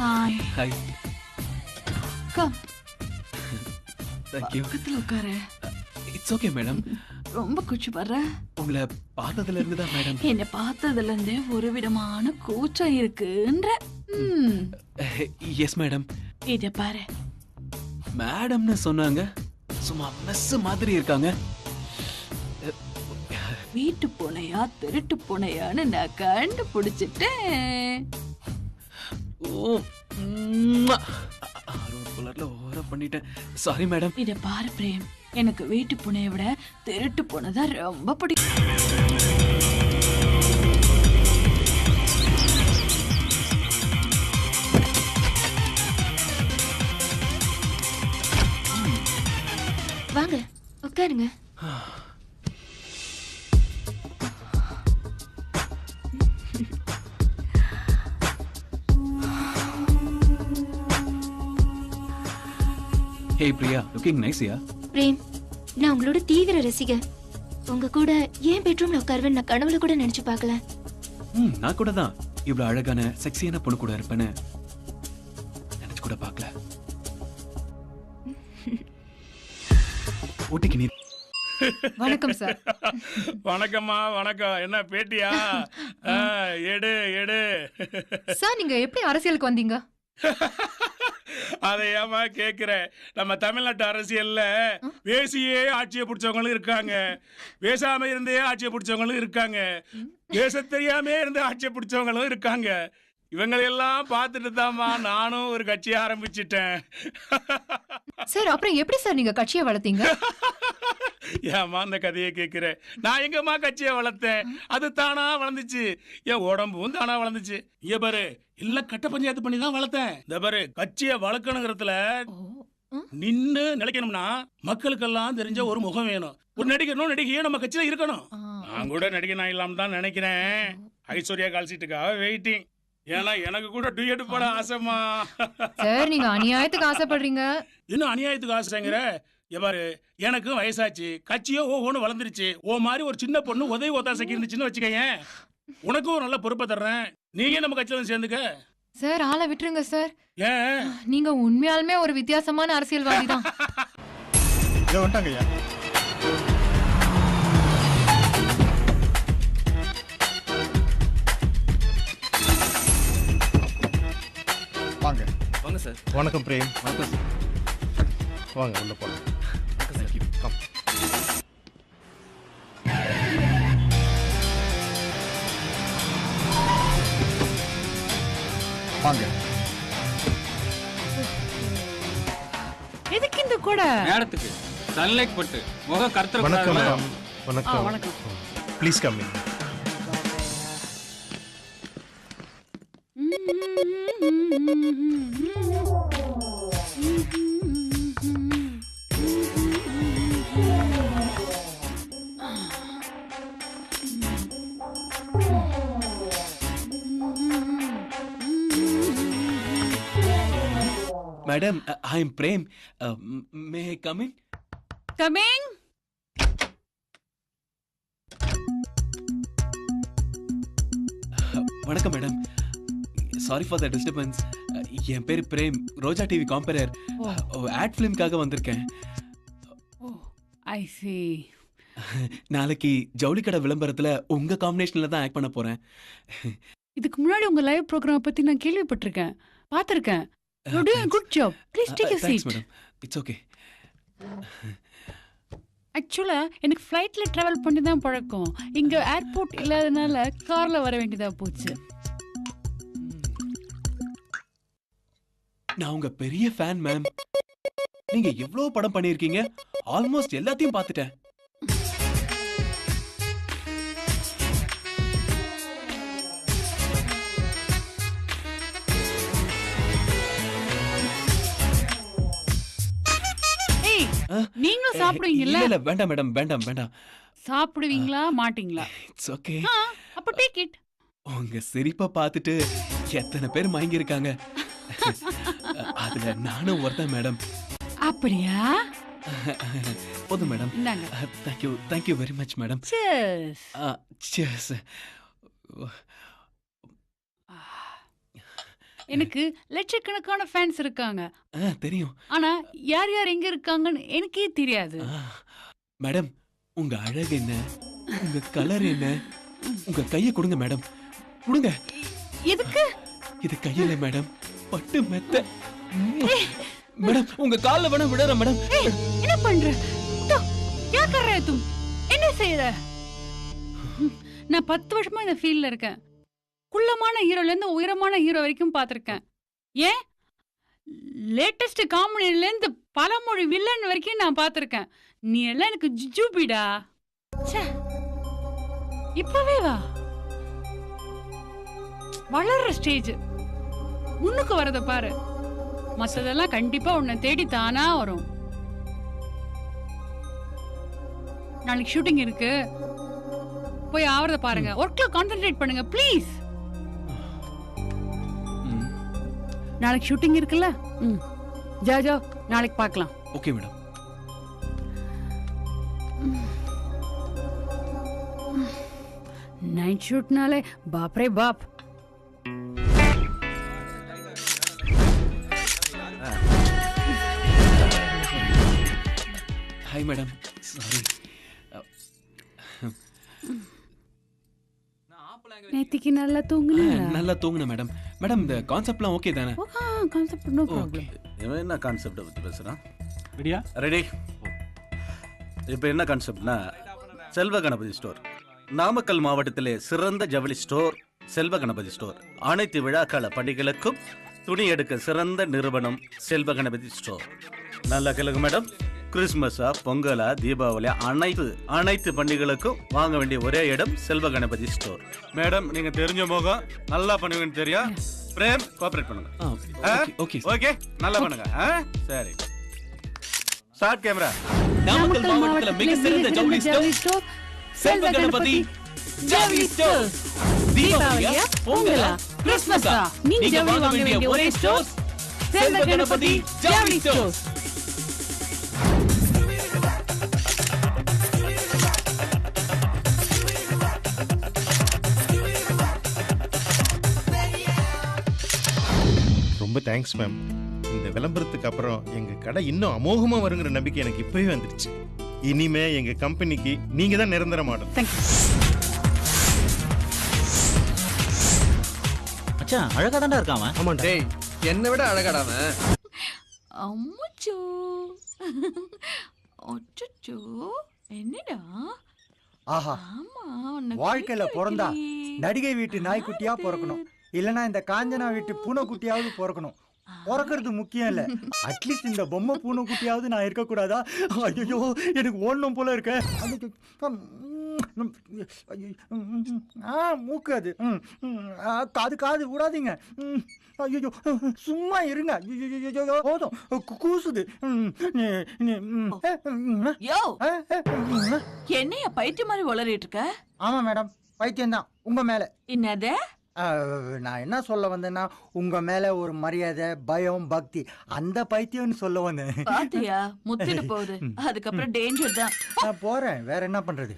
Hi. Hi. Come. Thank you. பக்கத்துல உட்காரு. It's okay madam. ரொம்ப குச்சி வர்ற. உங்களை பார்த்ததுல இருந்து தான் மேடம். என்ன பார்த்ததுல இருந்தே ஒரு விதமான கூச்சம் இருக்குன்ற. Yes madam. இத பாரு. மேடம்னு சொன்னாங்க. சும்மா மெஸ் மாதிரி இருக்காங்க. வீட்டு பூனையா திருட்டு பூனையான்னு நான் கண்டுபிடிச்சிட்டேன். ஓ கலர்ல ஓவரா பண்ணிட்டேன். Sorry madam. இத பாரு பிரேம், எனக்கு வீட்டு பூனையை விட திருட்டு பூனை தான் ரொம்ப பிடிக்கும். வாங்க உட்காருங்க. Hey Priya, looking nice yeah. Prem, நான் உங்களோட தீவிர ரசிகர். உங்க கூட ஏன் பெட்ரூம்ல உட்காருவேன் நான் கனவுல கூட நினைச்சு பார்க்கல. நான் கூட தான் இவ்வளவு அழகான செக்ஸியான பொண்ணு கூட இருப்பேன்னு நினைச்சு கூட பார்க்கல. ஓட்டிக்கு நீ. வணக்கம் சார். வணக்கம்மா, வணக்கம். என்ன பேட்டியா? எடு எடு. சார் நீங்க எப்படி அரசியலுக்கு வந்தீங்க? அதை ஏமா கேக்குற? நம்ம தமிழ்நாட்டு அரசியல்ல பேசியே ஆட்சியை பிடிச்சவங்களும் இருக்காங்க, பேசாம இருந்தே ஆட்சியை பிடிச்சவங்களும் இருக்காங்க, பேச தெரியாம இருந்து ஆட்சியை பிடிச்சவங்களும் இருக்காங்க. இவங்களெல்லாம் பார்த்துட்டு தான்மா நானும் ஒரு கட்சியை ஆரம்பிச்சிட்டேன். சார் அப்புறம் எப்படி சார் நீங்க கட்சியை வளர்த்தீங்க? ஏமா அந்த கதையை கேட்கிற? நான் எங்கம்மா கட்சியை வளர்த்தேன்? அது தானா வளர்ந்துச்சு. என் உடம்பும் தானா வளர்ந்துச்சு. இங்க பாரு, இல்ல கட்ட பஞ்சாயத்து பண்ணி தான் வளர்த்தேன். இந்த பாரு, கட்சியை வளர்க்கணுங்கிறதுல நின்னு நிலைக்கணும்னா மக்களுக்கெல்லாம் தெரிஞ்ச ஒரு முகம் வேணும். ஒரு நடிகனும் நடிகையும் நம்ம கட்சியில இருக்கணும். நான் கூட நடிகனா இல்லாம தான் நினைக்கிறேன். ஐஸ்வர்யா கால்சீட்டுக்காக வெயிட்டிங். ஏன்னா எனக்கு கூட டூயட் போட ஆசைமா. சார் நீங்க அநியாயத்துக்கு ஆசைப்படுறீங்க. இன்னும் அநியாயத்துக்கு ஆசைங்கிற? எவ்வாறு, எனக்கும் வயசாச்சு, கட்சியோ ஓஹோன்னு வளர்ந்துருச்சு. ஓ மாதிரி ஒரு சின்ன பொண்ணு உதவி ஒத்தாசைக்கு இருந்துச்சுன்னு வச்சுக்கேன், உனக்கும் ஒரு நல்ல பொறுப்பை தர்றேன். நீங்க நம்ம கட்சியில வந்து சேர்ந்துக்க. சார் ஆளை விட்டுருங்க சார். ஏன்? நீங்க உண்மையாலுமே ஒரு வித்தியாசமான அரசியல்வாதி தான். வாங்க வாங்க சார். வணக்கம் பிரேம். வணக்கம் சார். வாங்க உள்ள போலாம். Thank you. கம். வாங்க. எதுக்கு இந்த கூட? நேரத்துக்கு சன்லைட் பட்டு முகம் கருத்துற வணக்கம் கூடாது. மேடம். வணக்கம். வணக்கம். Please come in. Madam, I am Prem. May I come in? Coming. வணக்கம் madam. Sorry for the disturbance. என் பேர் Prem, Roja TV compere. Ad ஃபிலிம்காக வந்திருக்கேன். I see. நாளைக்கு ஜவுளி கடை விளம்பரத்துல உங்க காம்பினேஷன்ல தான் ஆக்ட் பண்ண போறேன். இதுக்கு முன்னாடி உங்க லைவ் ப்ரோக்ராம் பத்தி நான் கேள்விப்பட்டிருக்கேன், பார்த்திருக்கேன். You're doing a good job. Please take a seat. Thanks madam. It's okay. ஆக்சுவலா எனக்கு ஃப்ளைட்ல டிராவல் பண்ணி தான் பழக்கம். இங்க ஏர்போர்ட் இல்லாதனால கார்ல வர வேண்டியதா போச்சு. நான் உங்க பெரிய ஃபேன் மேம். நீங்க எவ்வளவு படம் பண்ணிருக்கீங்க, ஆல்மோஸ்ட் எல்லாத்தையும் பார்த்துட்டேன். நீங்களும் சாப்பிடுவீங்கல்ல? இல்ல வேண்டாம் மேடம், வேண்டாம் வேண்டாம். சாப்பிடுவீங்களா மாட்டீங்களா? It's okay. அப்ப டேக் இட். உங்க சிரிப்பை பார்த்துட்டு எத்தனை பேர் மயங்கி இருக்காங்க. அதுல நானும் ஒருத்தன் மேடம். அப்படியா? போதும் மேடம். இந்தாங்க. Thank you very much madam. Cheers. Cheers. எனக்கு லட்சக்கணக்கான ஃபேன்ஸ் இருக்காங்க. தெரியும். ஆனா யார் யார் எங்க இருக்காங்கன்னு எனக்கே தெரியாது. மேடம், உங்க அழகு என்ன, உங்க கலர் என்ன, உங்க கையை கொடுங்க மேடம், கொடுங்க. எதுக்கு? இது கையில மேடம், பட்டு மெத்த. மேடம், உங்க கால்ல வேணா விடுற மேடம். என்ன பண்ற? तो, क्या कर रहे तुम? என்ன செய்யற? நான் 10 வருஷமா இந்த ஃபீல்ட்ல இருக்கேன். குள்ளமான ஹீரோல இருந்து உயரமான ஹீரோ வரைக்கும் பார்த்திருக்கேன். ஏன் லேட்டஸ்ட் காமெடில இருந்து பலமொழி வில்லன் வரைக்கும் நான் பார்த்திருக்கேன். நீ எல்லாம் எனக்கு ஜுஜுபிடா. ச்சே. இப்பவே வா. வளர்ற ஸ்டேஜ். முன்னுக்கு வரத பாரு. மத்ததெல்லாம் கண்டிப்பா உன்னை தேடி தானா வரும். நாளைக்கு ஷூட்டிங் இருக்கு, போய் ஆவறத பாருங்க. ஒர்க்ல கான்சென்ட்ரேட் பண்ணுங்க ப்ளீஸ். நாளைக்கு ஷூட்டிங் இருக்குல்ல? ஜா ஜா, நாளைக்கு பார்க்கலாம். Okay madam. நைட் ஷூட்னாலே பாப்ரே பாப். Hi madam, sorry. நேத்திக்கு நல்லா தூங்குனீங்களா? நல்லா தூங்குன மேடம். மேடம், இந்த கான்செப்ட்லாம் ஓகே தானே? Concept no problem. இவன் என்ன கான்செப்டை பற்றி பேசுகிறான்? ரெடியா? ரெடி. இப்போ என்ன கான்செப்ட்னா, செல்வ கணபதி ஸ்டோர். நாமக்கல் மாவட்டத்திலே சிறந்த ஜவுளி ஸ்டோர் செல்வ கணபதி ஸ்டோர். அனைத்து விழாக்கால பண்டிகைகளுக்கும் துணி எடுக்க சிறந்த நிறுவனம் செல்வ கணபதி ஸ்டோர். நல்லா கேளுங்க மேடம். கிறிஸ்மஸா, பொங்கலா, தீபாவளி, அனைத்து பண்டிகைகளுக்கும் வாங்க வேண்டிய ஒரே இடம் செல்வ கணபதி ஸ்டோர். மேடம், நீங்க தெரிஞ்ச முகம், நல்லா பண்ணுவீங்கன்னு தெரியும். பிரேம், கோஆபரேட் பண்ணுங்க. ஓகே. ஓகே, நல்லா பண்ணுங்க. சரி, ஸ்டார்ட் கேமரா. நாமக்கல் மாவட்டத்துல மிக சிறந்த ஜவுளி ஸ்டோர் செல்வ கணபதி ஜவுளி ஸ்டோர். தீபாவளியா, பொங்கலா, கிறிஸ்மஸா, நீங்க ஜவுளி வாங்க வேண்டிய ஒரே ஸ்டோர் செல்வ கணபதி ஜவுளி ஸ்டோர். ரொம்ப தேங்க்ஸ் மேம். இந்த விளம்பரத்துக்கு அப்புறம் எங்க கடை இன்னும் அமோகமா வருங்கிற நம்பிக்கை எனக்கு இப்பவே வந்துருச்சு. இனிமே எங்க கம்பெனிக்கு நீங்க தான் நிரந்தர மாடல். மச்சான், அழகா தான்டா இருக்கான். ஆமாண்டா. டேய், என்னை விட அழகாடாம. அம்முச்சோ. அச்சச்சோ. என்னடா? ஆஹா, ஆமா, உன்னை வாழ்க்கையில குளிக்க பிறந்தா வைக்கலையே. நடிகை வீட்டு நாய்க்குட்டியா பிறக்கணும், இல்லனா இந்த காஞ்சனா வீட்டு பூனைக்குட்டியாவது பிறக்கணும். பிறக்கிறது முக்கியம் இல்ல, அட்லீஸ்ட் இந்த பொம்மை பூனைக்குட்டியாவது நான் இருக்க கூடாதா? ஐயோ, எனக்கு ஓடணும் போல இருக்க. மூக்கு அது. காது காது விடாதீங்க. ஐயோ, சும்மா இருங்க. போதும், கூசுது. யோ, என்னைய பைத்தியம் மாதிரி உளறிட்டு இருக்க? ஆமா மேடம், பைத்தியம்தான் உங்க மேல. என்னது? நான் என்ன சொல்ல வந்தேன்னா, உங்க மேல ஒரு மரியாதை, பயம், பக்தி, அந்த பைத்தியம்னு சொல்ல வந்தேன். பாத்தியா, முத்திட்டு போகுது. அதுக்கப்புறம் டேஞ்சர் தான். நான் போறேன், வேற என்ன பண்றது?